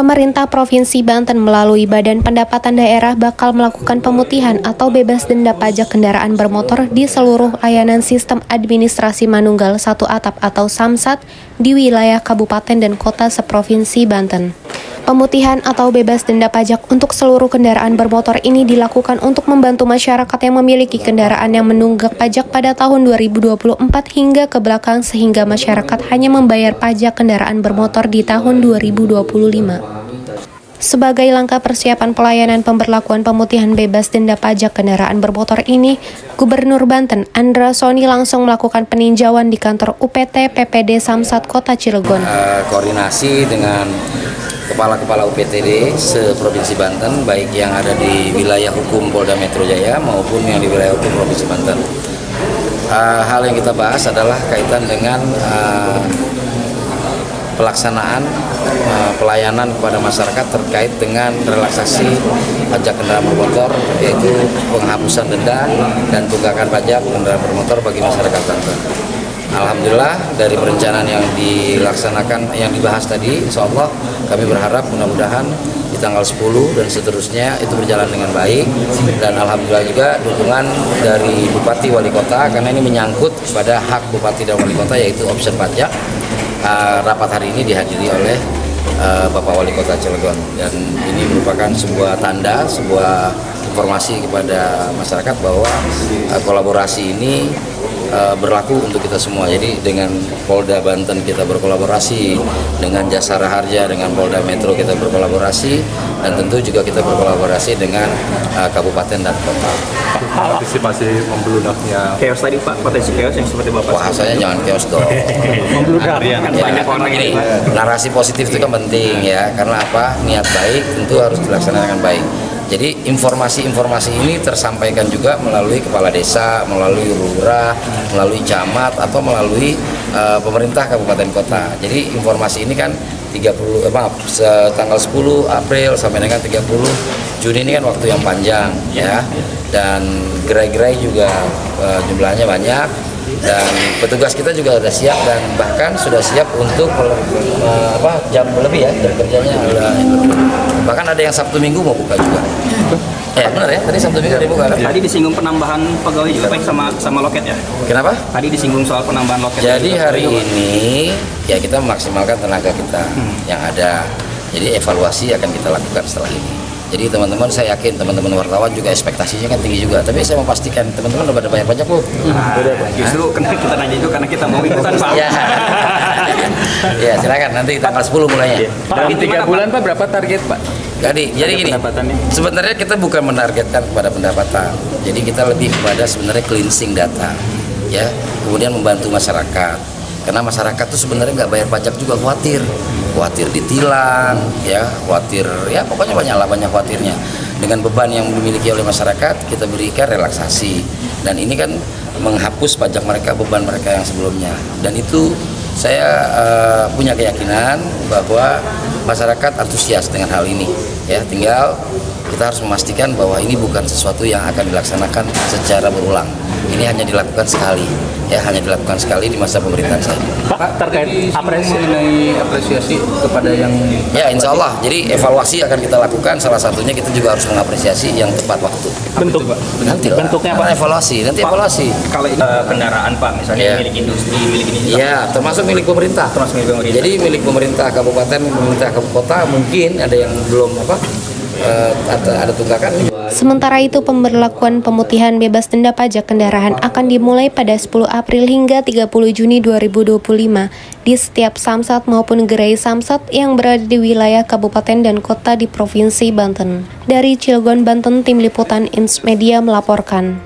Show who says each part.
Speaker 1: Pemerintah Provinsi Banten melalui Badan Pendapatan Daerah bakal melakukan pemutihan atau bebas denda pajak kendaraan bermotor di seluruh layanan sistem administrasi manunggal satu atap atau SAMSAT di wilayah kabupaten dan kota seprovinsi Banten. Pemutihan atau bebas denda pajak untuk seluruh kendaraan bermotor ini dilakukan untuk membantu masyarakat yang memiliki kendaraan yang menunggak pajak pada tahun 2024 hingga ke belakang sehingga masyarakat hanya membayar pajak kendaraan bermotor di tahun 2025. Sebagai langkah persiapan pelayanan pemberlakuan pemutihan bebas denda pajak kendaraan bermotor ini, Gubernur Banten Andra Soni langsung melakukan peninjauan di kantor UPT PPD Samsat Kota Cilegon.
Speaker 2: Koordinasi dengan kepala-kepala UPTD se-Provinsi Banten, baik yang ada di wilayah hukum Polda Metro Jaya maupun yang di wilayah hukum Provinsi Banten. Hal yang kita bahas adalah kaitan dengan pelaksanaan pelayanan kepada masyarakat terkait dengan relaksasi pajak kendaraan bermotor, yaitu penghapusan denda dan tunggakan pajak kendaraan bermotor bagi masyarakat Banten. Alhamdulillah dari perencanaan yang dilaksanakan, yang dibahas tadi, insya Allah kami berharap mudah-mudahan di tanggal 10 dan seterusnya itu berjalan dengan baik, dan alhamdulillah juga dukungan dari Bupati Wali Kota karena ini menyangkut pada hak Bupati dan Wali Kota yaitu opsi pajak. Rapat hari ini dihadiri oleh Bapak Wali Kota Cilegon, dan ini merupakan sebuah tanda, sebuah informasi kepada masyarakat bahwa kolaborasi ini berlaku untuk kita semua. Jadi dengan Polda Banten kita berkolaborasi, dengan Jasara Harja, dengan Polda Metro kita berkolaborasi, dan tentu juga kita berkolaborasi dengan kabupaten dan kota.
Speaker 3: Antisipasi membeludaknya
Speaker 4: chaos tadi Pak, potensi chaos yang seperti Bapak.
Speaker 2: Bahasanya jangan chaos dong.
Speaker 4: Membludak ya, banyak orang
Speaker 2: ini. Narasi positif itu kan penting ya, karena apa? Niat baik tentu harus dilaksanakan dengan baik. Jadi informasi-informasi ini tersampaikan juga melalui kepala desa, melalui lurah, melalui camat, atau melalui pemerintah kabupaten kota. Jadi informasi ini kan tanggal 10 April sampai dengan 30 Juni ini kan waktu yang panjang ya. Dan gerai-gerai juga jumlahnya banyak, dan petugas kita juga sudah siap dan bahkan sudah siap untuk jam lebih ya, jam kerjanya bahkan ada yang Sabtu Minggu mau buka juga. Ya benar ya, tadi Sabtu Minggu dibuka.
Speaker 4: Tadi disinggung penambahan pegawai juga Pak sama loket ya.
Speaker 2: Kenapa?
Speaker 4: Tadi disinggung soal penambahan loket.
Speaker 2: Jadi hari ini ya kita memaksimalkan tenaga kita yang ada. Jadi evaluasi akan kita lakukan setelah ini. Jadi teman-teman, saya yakin teman-teman wartawan juga ekspektasinya kan tinggi juga. Tapi saya memastikan teman-teman udah pada bayar pajak belum?
Speaker 4: Justru kenapa kita nanya itu karena kita mau ikutan Pak.
Speaker 2: Ya silakan nanti tanggal 10 mulainya.
Speaker 3: Dalam 3 bulan Pak berapa target Pak?
Speaker 2: Jadi gini, sebenarnya kita bukan menargetkan kepada pendapatan. Jadi kita lebih kepada sebenarnya cleansing data, ya. Kemudian membantu masyarakat. Karena masyarakat tuh sebenarnya nggak bayar pajak juga khawatir ditilang, ya, khawatir, ya pokoknya banyak khawatirnya. Dengan beban yang dimiliki oleh masyarakat, kita berikan relaksasi, dan ini kan menghapus pajak mereka, beban mereka yang sebelumnya. Dan itu saya punya keyakinan bahwa masyarakat antusias dengan hal ini, ya. Tinggal kita harus memastikan bahwa ini bukan sesuatu yang akan dilaksanakan secara berulang. Ini hanya dilakukan sekali, ya, hanya dilakukan sekali di masa pemerintahan saya.
Speaker 3: Pak, terkait apresiasi kepada yang
Speaker 2: ya, insya Allah. Jadi evaluasi akan kita lakukan. Salah satunya kita juga harus mengapresiasi yang tepat waktu.
Speaker 3: Bentuk Pak.
Speaker 2: Nanti bentuknya apa? Evaluasi. Nanti Pak, evaluasi.
Speaker 4: Kalau kendaraan Pak, misalnya milik industri, milik ini.
Speaker 2: Ya, termasuk milik pemerintah. Jadi milik pemerintah kabupaten, pemerintah kota mungkin ada yang belum ada tunggakan.
Speaker 1: Sementara itu, pemberlakuan pemutihan bebas denda pajak kendaraan akan dimulai pada 10 April hingga 30 Juni 2025 di setiap Samsat maupun gerai Samsat yang berada di wilayah kabupaten dan kota di Provinsi Banten. Dari Cilegon, Banten, Tim Liputan Ins Media melaporkan.